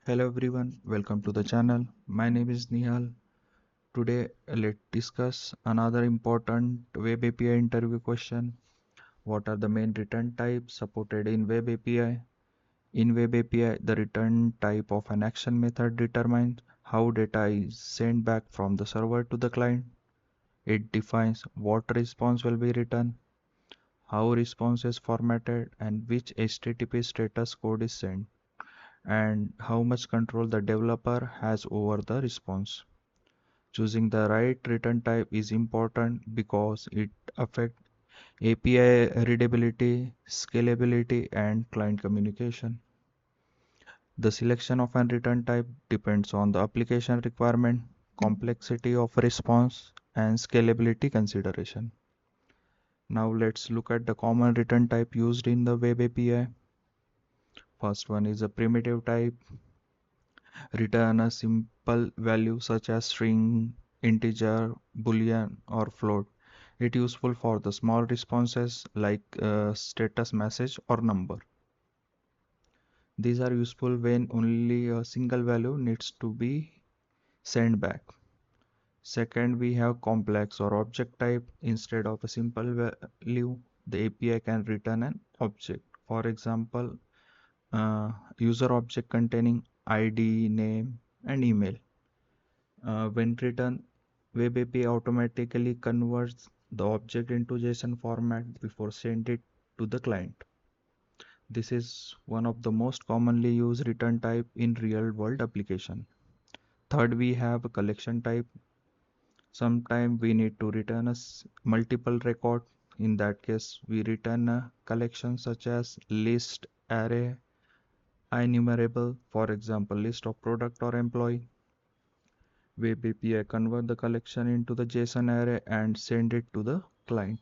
Hello everyone, welcome to the channel. My name is Nihal. Today let's discuss another important Web API interview question. What are the main return types supported in Web API? In Web API, the return type of an action method determines how data is sent back from the server to the client. It defines what response will be returned, how response is formatted, and which HTTP status code is sent, and how much control the developer has over the response. Choosing the right return type is important because it affects API readability, scalability, and client communication. The selection of an return type depends on the application requirement, complexity of response, and scalability consideration. Now let's look at the common return type used in the Web API. First one is a primitive type. Return a simple value such as string, integer, boolean, or float. It is useful for the small responses like status message or number. These are useful when only a single value needs to be sent back. Second, we have complex or object type. Instead of a simple value, the API can return an object. For example, user object containing ID, name, and email. When written, Web API automatically converts the object into JSON format before send it to the client. This is one of the most commonly used return type in real world application. Third, we have a collection type. Sometimes we need to return a multiple record. In that case, we return a collection such as list, array, enumerable, for example, list of product or employee. Web API convert the collection into the JSON array and send it to the client.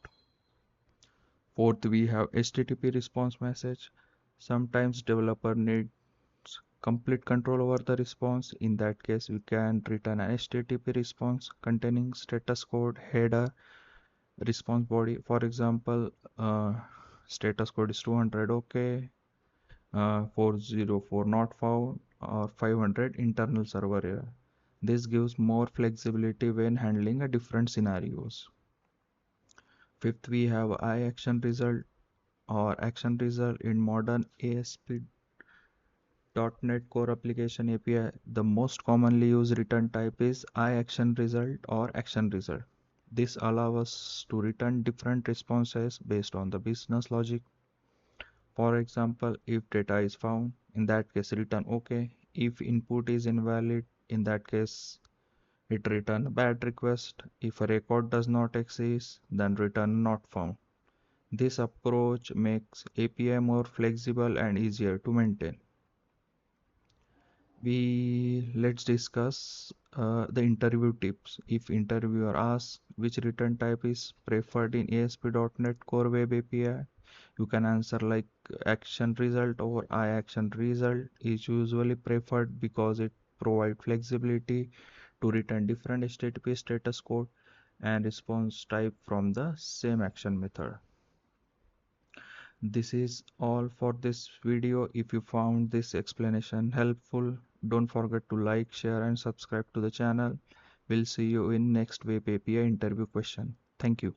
Fourth, we have HTTP response message. Sometimes developer needs complete control over the response. In that case, we can return an HTTP response containing status code, header, response body. For example, status code is 200 OK, 404 not found, or 500 internal server error. This gives more flexibility when handling a different scenarios. Fifth, we have action result or action result in modern ASP.NET Core Application API. The most commonly used return type is action result or action result. This allows us to return different responses based on the business logic. For example, if data is found, in that case return OK. If input is invalid, in that case it return bad request. If a record does not exist, then return not found. This approach makes API more flexible and easier to maintain. Let's discuss the interview tips. If interviewer asks which return type is preferred in ASP.NET Core Web API, you can answer like action result or action result is usually preferred because it provides flexibility to return different HTTP status code and response type from the same action method. This is all for this video. If you found this explanation helpful, don't forget to like, share and subscribe to the channel. We'll see you in next Web API interview question. Thank you.